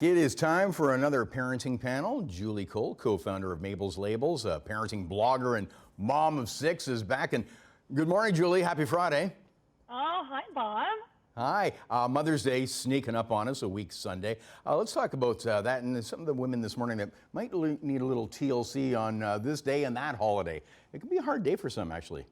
It is time for another parenting panel. Julie Cole, co-founder of Mabel's Labels, a parenting blogger and mom of 6, is back. And good morning, Julie. Happy Friday. Oh, hi, Bob. Hi. Mother's Day sneaking up on us, a week Sunday. Let's talk about that and some of the women this morning that might need a little TLC on this day and that holiday. It can be a hard day for some, actually.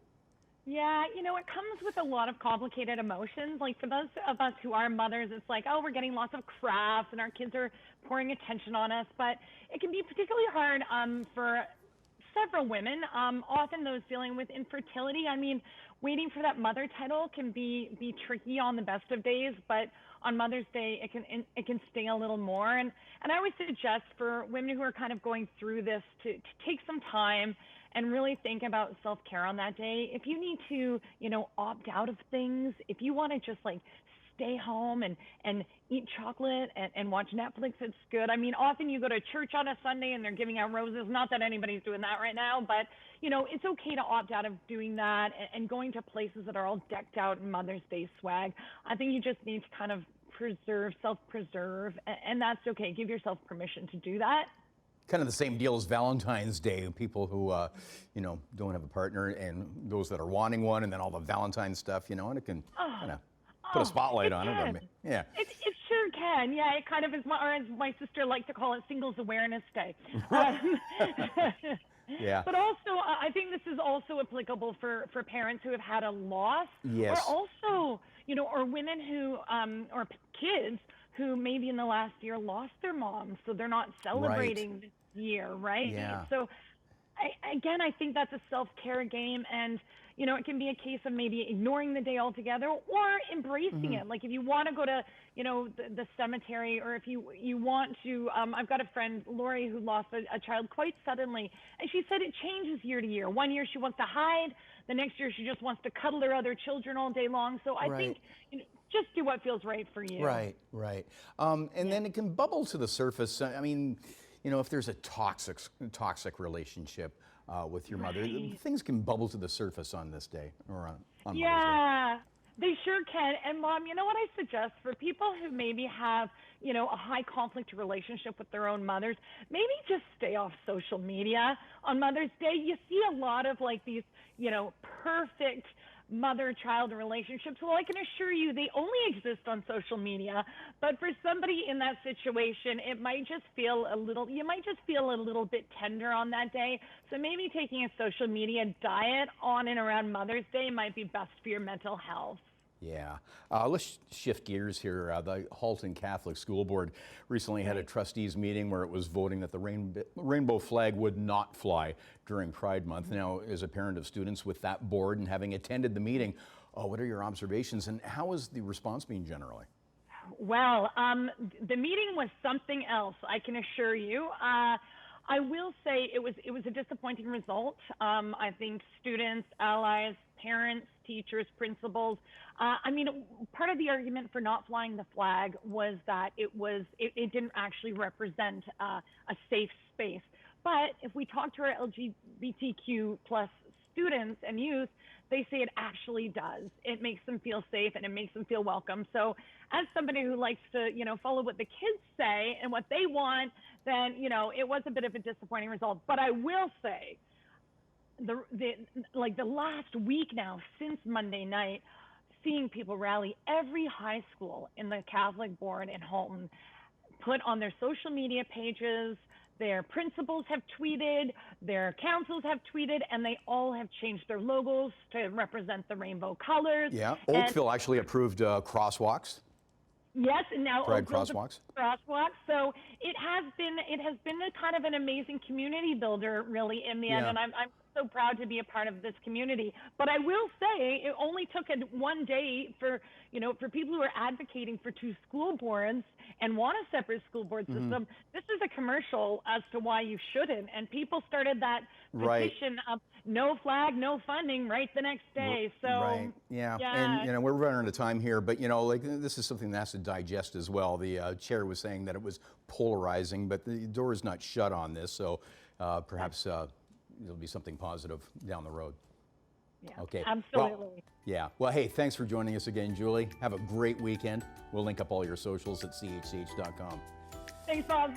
Yeah, it comes with a lot of complicated emotions. Like for those of us who are mothers, it's like, oh, we're getting lots of crafts and our kids are pouring attention on us. But it can be particularly hard for several women, often those dealing with infertility. I mean, waiting for that mother title can be tricky on the best of days, but on Mother's Day, it can sting a little more. And I always suggest for women who are kind of going through this to take some time and really think about self-care on that day. If you need to, opt out of things, if you want to just like stay home and eat chocolate and watch Netflix, it's good. I mean, often you go to church on a Sunday and they're giving out roses. Not that anybody's doing that right now, but it's okay to opt out of doing that and going to places that are all decked out in Mother's Day swag. I think you just need to kind of self-preserve, and that's okay. Give yourself permission to do that. Kind of the same deal as Valentines Day. People who, don't have a partner and those that are wanting one, and then all the Valentine stuff, and it can kind of put a spotlight on it. Yeah. It sure can. Yeah, it kind of is, or as my sister liked to call it, Singles Awareness Day. Yeah. But also, I think this is also applicable for parents who have had a loss. Yes. Or also, or women who, or kids who maybe in the last year lost their mom, so they're not celebrating this year, right? Yeah. So, I think that's a self-care game, and it can be a case of maybe ignoring the day altogether or embracing it. Like if you want to go to, the cemetery, or if you want to, I've got a friend, Lori, who lost a child quite suddenly, and she said it changes year to year. One year she wants to hide, the next year she just wants to cuddle her other children all day long. So I think, just do what feels right for you. Right. And then it can bubble to the surface. I mean, if there's a toxic relationship with your mother, things can bubble to the surface on this day or on Mother's Day. They sure can. And Mom, you know what I suggest for people who maybe have, a high conflict relationship with their own mothers, maybe just stay off social media on Mother's Day. You see a lot of like these, perfect mother-child relationships. Well, I can assure you they only exist on social media, but for somebody in that situation, you might just feel a little bit tender on that day. So maybe taking a social media diet on and around Mother's Day might be best for your mental health. Yeah. Let's shift gears here. The Halton Catholic School Board recently had a trustees meeting where it was voting that the rainbow flag would not fly during Pride Month. Now, as a parent of students with that board and having attended the meeting, what are your observations and how is the response being generally? Well, the meeting was something else, I can assure you. I will say it was a disappointing result. I think students, allies, parents, teachers, principals. Part of the argument for not flying the flag was that it didn't actually represent a safe space. But if we talk to our LGBTQ plus students and youth, they say it actually does. It makes them feel safe and it makes them feel welcome. So as somebody who likes to, follow what the kids say and what they want, then, it was a bit of a disappointing result. But I will say, the last week now, since Monday night, seeing people rally, every high school in the Catholic board in Halton put on their social media pages, their principals have tweeted, their councils have tweeted, and they all have changed their logos to represent the rainbow colors. Yeah, Oakville actually approved crosswalks. Yes, and now Pride crosswalks. So it has been a kind of an amazing community builder, really, in the end, and I'm so proud to be a part of this community. But I will say it only took one day for people who are advocating for 2 school boards and want a separate school board system. This is a commercial as to why you shouldn't, and people started that petition of no flag, no funding right the next day. So yeah. And we're running out of time here, but this is something that has to digest as well. The chair was saying that it was polarizing, but the door is not shut on this, so perhaps there'll be something positive down the road. Yeah, okay. Absolutely. Well, hey, thanks for joining us again, Julie. Have a great weekend. We'll link up all your socials at chch.com. Thanks, Bob.